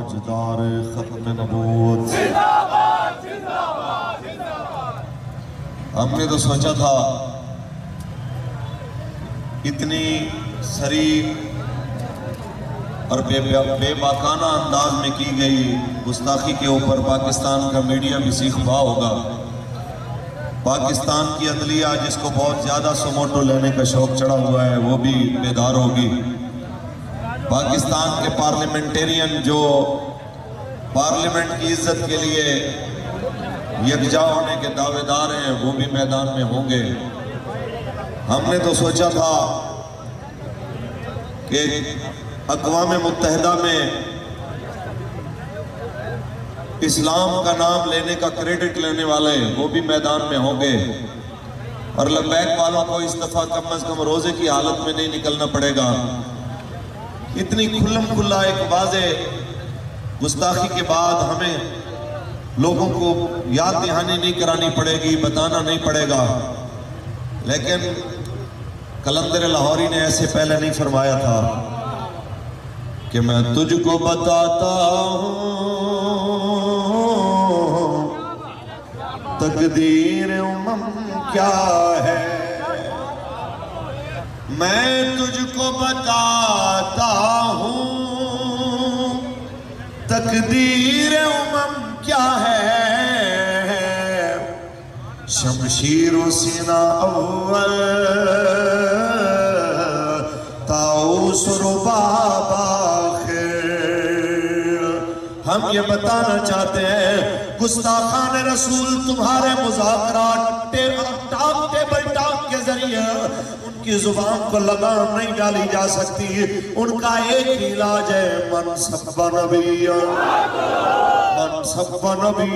تاجدار ختم نبوت، ہم نے تو سوچا تھا اتنی سری اور بے باکانہ انداز میں کی گئی گستاخی کے اوپر پاکستان کا میڈیا بھی سیخ پا ہوگا، پاکستان کی عدلیہ جس کو بہت زیادہ سموٹو لینے کا شوق چڑھا ہوا ہے وہ بھی بیدار ہوگی، پاکستان کے پارلیمنٹیرین جو پارلیمنٹ کی عزت کے لیے یکجا ہونے کے دعوے دار ہیں وہ بھی میدان میں ہوں گے۔ ہم نے تو سوچا تھا کہ اقوام متحدہ میں اسلام کا نام لینے کا کریڈٹ لینے والے وہ بھی میدان میں ہوں گے، اور لبیک والوں کو اس دفعہ کم از کم روزے کی حالت میں نہیں نکلنا پڑے گا۔ اتنی کھلم کھلا ایک واضح گستاخی کے بعد ہمیں لوگوں کو یاد دہانی نہیں کرانی پڑے گی، بتانا نہیں پڑے گا، لیکن قلندر لاہوری نے ایسے پہلے نہیں فرمایا تھا کہ میں تجھ کو بتاتا ہوں تقدیر امم کیا ہے، میں تجھ کو بتاتا ہوں تقدیر امم کیا ہے، شمشیر و سینہ اول طاؤس و رباب آخر۔ ہم یہ بتانا چاہتے ہیں گستاخان رسول تمہارے مذاکرات ٹاک ٹیبل ٹاک کے ذریعے ان کی زبان کو لگام نہیں ڈالی جا سکتی، ان کا ایک ہی علاج ہے من سب نبی، من سب نبی،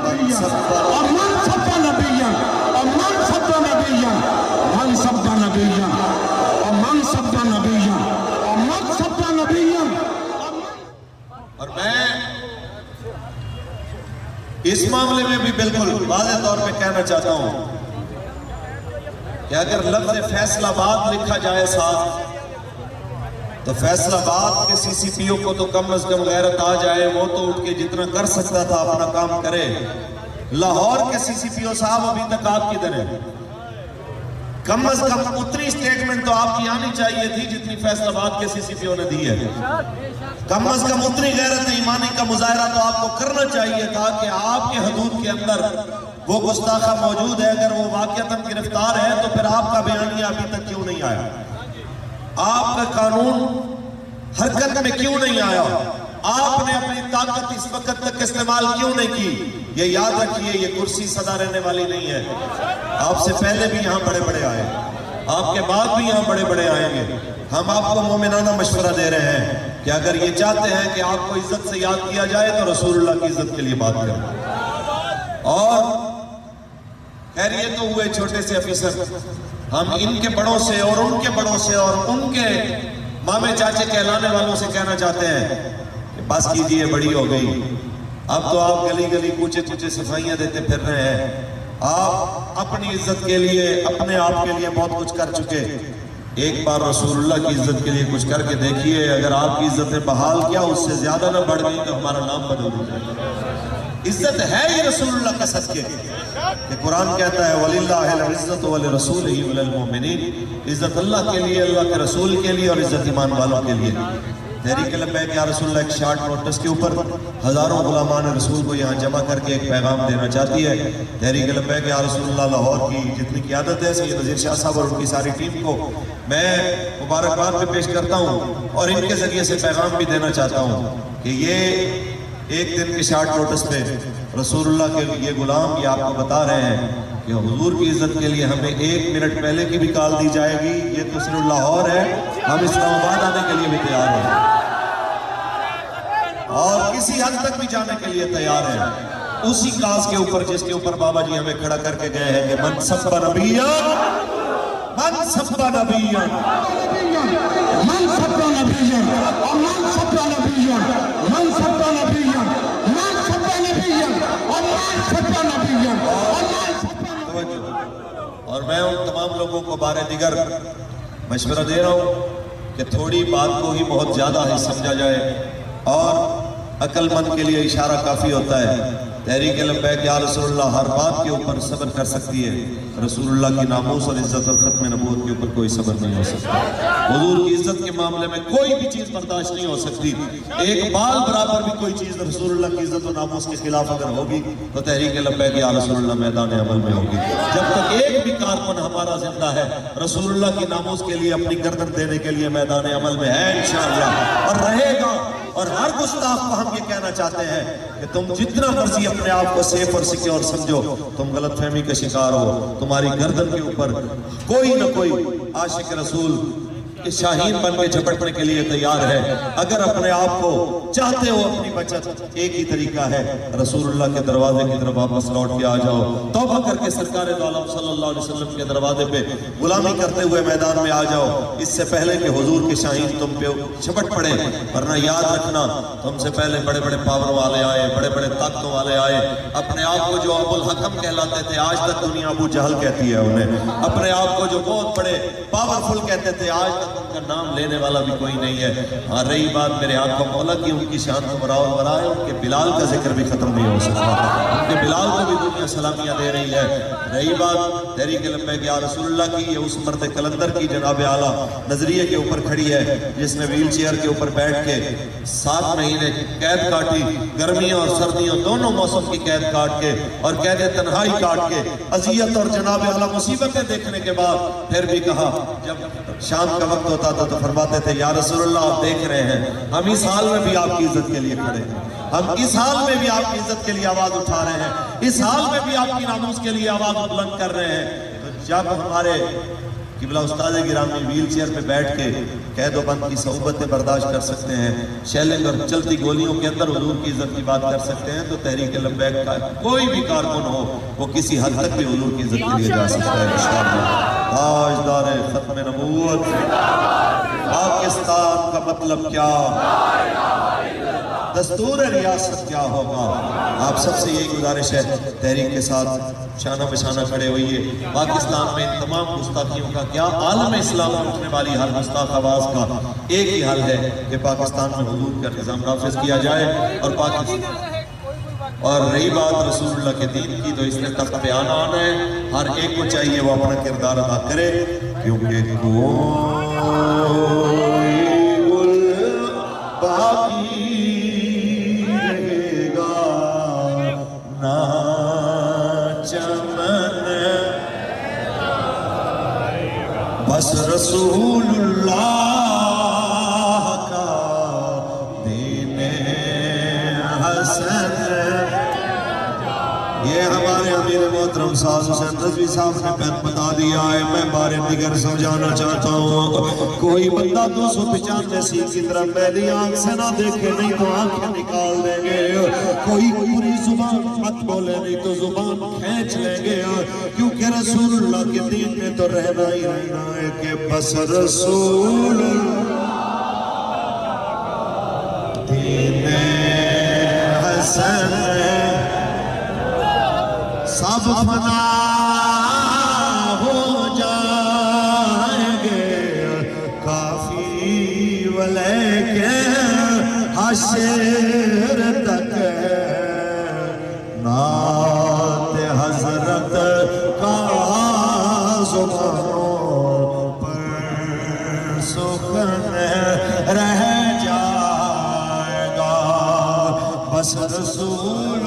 من سب نبی، من سب نبی، من سب نبی، من سب نبی، من سب نبی۔ اور میں اس معاملے میں بھی بالکل واضح طور پہ کہنا چاہتا ہوں کہ اگر لفظ فیصل آباد لکھا جائے ساتھ تو فیصل آباد کے سی سی پی او کو تو کم از کم غیرت آ جائے، وہ تو اٹھ کے جتنا کر سکتا تھا اپنا کام کرے۔ لاہور کے سی سی پی او صاحب ابھی تک آپ کدھر ہیں؟ کم از کم اتنی سٹیٹمنٹ تو آپ کی آنی چاہیے تھی جتنی فیصل آباد کے سی سی پی او نے دی ہے، کم از کم اتنی غیرت ایمانی کا مظاہرہ تو آپ کو کرنا چاہیے تھا کہ آپ کے حدود کے اندر وہ گستاخہ موجود ہے، اگر وہ واقعتاً گرفتار ہے تو پھر آپ کا بیانیہ ابھی تک کیوں نہیں آیا؟ آپ کا قانون حرکت میں کیوں نہیں آیا؟ آپ نے اپنی طاقت اس وقت تک استعمال کیوں نہیں کی؟ یہ یاد رکھیے یہ کرسی سدا رہنے والی نہیں ہے، آپ سے پہلے بھی یہاں بڑے بڑے آئے، آپ کے بعد بھی یہاں بڑے بڑے آئیں گے۔ ہم آپ کو مومنانہ مشورہ دے رہے ہیں کہ اگر یہ چاہتے ہیں کہ آپ کو عزت سے یاد کیا جائے تو رسول اللہ کی عزت کے لیے بات کریں۔ اور خیر یہ تو ہوئے چھوٹے سے افیسر، ہم ان کے بڑوں سے اور ان کے بڑوں سے اور ان کے مامے چاچے کہلانے والوں سے کہنا چاہتے ہیں کہ بس کیجئے، بڑی ہو گئی، اب تو آپ گلی گلی کوچے کوچے صفائیاں دیتے پھر رہے ہیں، آپ اپنی عزت کے لیے اپنے آپ کے لیے بہت کچھ کر چکے، ایک بار رسول اللہ کی عزت کے لیے کچھ کر کے دیکھیے، اگر آپ کی عزتیں بحال کیا اس سے زیادہ نہ بڑھ گئی تو ہمارا نام بدل دیجیے۔ عزت ہے ہی رسول اللہ کا صدقے کہ قرآن کہتا ہے وَلِلَّهِ الْعِزَّةُ وَلِرَسُولِهِ وَلِلْمُؤْمِنِينَ، عزت اللہ کے لیے، اللہ کے رسول کے لیے، اور عزت ایمان والوں کے لیے۔ تحریک لبیک یا رسول اللہ ایک شارٹ نوٹس کے اوپر ہزاروں غلامان رسول کو یہاں جمع کر کے ایک پیغام دینا چاہتی ہے۔ تحریک لبیک یا رسول اللہ لاہور کی جتنی قیادت ہے سید نذیر شاہ صاحب اور ان کی ساری ٹیم کو میں مبارکباد میں پیش کرتا ہوں، اور ان کے ذریعے سے پیغام بھی دینا چاہتا ہوں کہ یہ ایک دن کے شارٹ نوٹس پہ رسول اللہ کے یہ غلام یہ آپ کو بتا رہے ہیں کہ حضور کی عزت کے لیے ہمیں 1 منٹ پہلے کی بھی کال دی جائے گی، یہ تو صرف لاہور ہے، ہم اسلام آباد آنے کے لیے بھی تیار ہیں اور کسی حد تک بھی جانے کے لیے تیار ہیں، اسی کاز کے اوپر جس کے اوپر بابا جی ہمیں کھڑا کر کے گئے ہیں کہ من سب نبیاں، من سب نبیاں، من سب نبیاں، من سب نبیاں، من سب نبیاں، من سب نبیاں، من سب نبیاں۔ اور میں ان تمام لوگوں کو بارے دیگر مشورہ دے رہا ہوں کہ تھوڑی بات کو ہی بہت زیادہ ہی سمجھا جائے، اور عقل مند کے لیے اشارہ کافی ہوتا ہے۔ تحریک لبیک یا رسول اللہ ہر بات کے اوپر صبر کر سکتی ہے، رسول اللہ کی ناموس اور عزت اور ختم نبوت کے اوپر کوئی صبر نہیں ہو سکتا۔ حضور کی عزت کے معاملے میں کوئی بھی چیز برداشت نہیں ہو سکتی۔ ایک بال برابر بھی کوئی چیز رسول اللہ کی عزت و ناموس کے خلاف اگر ہوگی تو تحریک لبیک یا رسول اللہ میدان عمل میں ہوگی۔ جب تک ایک بھی کارکن ہمارا زندہ ہے رسول اللہ کی ناموس کے لیے اپنی گردن دینے کے لیے میدان عمل میں ہے انشاءاللہ، اور رہے گا۔ اور ہر گستاخ کو ہم یہ کہنا چاہتے ہیں کہ تم جتنا مرضی اپنے آپ کو سیف اور سیکیور سمجھو، تم غلط فہمی کا شکار ہو، تمہاری گردن کے اوپر کوئی نہ کوئی عاشق رسول کہ شاہین بن کے جھپٹنے کے لیے تیار ہے۔ اگر اپنے آپ کو چاہتے ہو اپنی بچت، ایک ہی طریقہ ہے، رسول اللہ کے دروازے کی طرف واپس لوٹ کے آ جاؤ، توبہ کر کے سرکار دو عالم صلی اللہ علیہ وسلم کے دروازے پہ غلامی کرتے ہوئے میدان میں آ جاؤ، اس سے پہلے کہ حضور کے شاہین تم پہ جھپٹ پڑے۔ ورنہ یاد رکھنا تم سے پہلے بڑے بڑے پاور والے آئے، بڑے بڑے طاقتوں والے آئے، اپنے آپ کو جو ابو الحکم کہلاتے تھے آج تک دنیا ابو جہل کہتی ہے انہیں، اپنے آپ کو جو بہت بڑے پاورفل کہتے تھے آج تک ان کا نام لینے والا بھی کوئی نہیں ہے۔ ہاں رہی بات میرے آقا مولا کی، ان کی شان کو براؤ برائے، ان کے بلال کا ذکر بھی ختم نہیں ہو سکتا، ان کے بلال کو بھی دنیا سلامیاں دے رہی ہے۔ رہی بات تحریک لبیک یا رسول اللہ کی، یہ اس مرد کلندر کی جناب اعلیٰ نظریے کے اوپر کھڑی ہے جس نے ویل چیئر کے اوپر بیٹھ کے 7 مہینے قید کاٹی، گرمیوں اور سردیوں دونوں موسم کی قید کاٹ کے اور قید تنہائی کاٹ کے، اذیت اور جناب اعلیٰ مصیبتیں دیکھنے کے بعد پھر بھی کہا، جب شام کا وقت ہوتا تھا تو فرماتے تھے یا رسول اللہ آپ دیکھ رہے ہیں ہم اس حال میں بھی آپ کی عزت کے لیے کھڑے ہیں، ہم اس حال میں بھی آپ کی عزت کے لیے آواز اٹھا رہے ہیں، اس حال میں بھی آپ کی ناموس کے لیے آواز بلند کر رہے ہیں۔ تو جب ہمارے قبلہ استاد گرامی ویل چیئر پہ بیٹھ کے قید و بند کی صعوبتیں برداشت کر سکتے ہیں، شیلنگ اور چلتی گولیوں کے اندر حضور کی عزت کی بات کر سکتے ہیں، تو تحریک لبیک کا کوئی بھی کارکن ہو وہ کسی حد تک بھی حضور کی عزت کے لیے جا سکتا ہے انشاءاللہ۔ تاجدار ختم نبوت پاکستان کا مطلب کیا، دستور ریاست کیا ہوگا؟ آپ سب سے یہی گزارش ہے تحریک کے ساتھ شانہ بشانہ کھڑے ہوئیے۔ پاکستان میں ان تمام گستاخیوں کا کیا، عالم اسلام میں اٹھنے والی ہر گستاخ آواز کا ایک ہی حل ہے کہ پاکستان میں حدود کا نظام نافذ کیا جائے، اور رہی بات رسول اللہ کے دین کی، تو اس نے تخت پہ آنا ہے، ہر ایک کو چاہیے وہ اپنا کردار ادا کرے، کیونکہ کوئی گل باقی رہے گا نہ چمن، بس رسول اللہ کا دین حسن۔ یہ ہمارے امیر محترم ساز حسین رضوی صاحب نے پہن بتا دیا ہے، میں بارے دیگر سمجھانا چاہتا ہوں۔ کوئی بندہ 295 سیل کی طرف پہلی آنکھ سے نہ دیکھے نہیں تو آنکھیں نکال دیں گے، کوئی پوری زبان مت بولے نہیں تو زبان کھینچ لیں گے، کیونکہ رسول اللہ کے دین میں تو رہنا ہی رہنا ہے کہ بس رسول دین حسن، سب فنا ہو جائیں گے کافی ولیکن حشر تک نعت حضرت کا زبانوں پر سخن رہ جائے گا، بس رسول